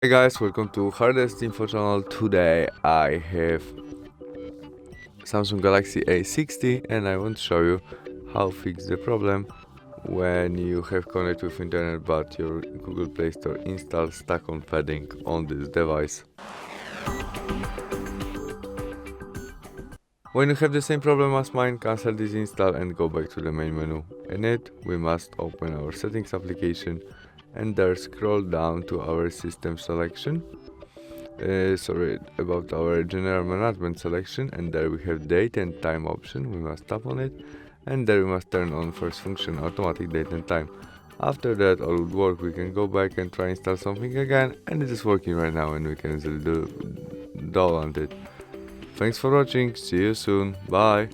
Hey guys, welcome to HardReset.Info channel. Today I have Samsung Galaxy A16 and I want to show you how to fix the problem when you have connected with internet but your Google Play Store install stuck on padding on this device. When you have the same problem as mine, cancel this install and go back to the main menu. In it, we must open our settings application and there scroll down to our system selection. About our general management selection, and there we have date and time option. We must tap on it and there we must turn on first function, automatic date and time. After that all would work. We can go back and try install something again, and it is working right now and we can easily download it. Thanks for watching, see you soon, bye.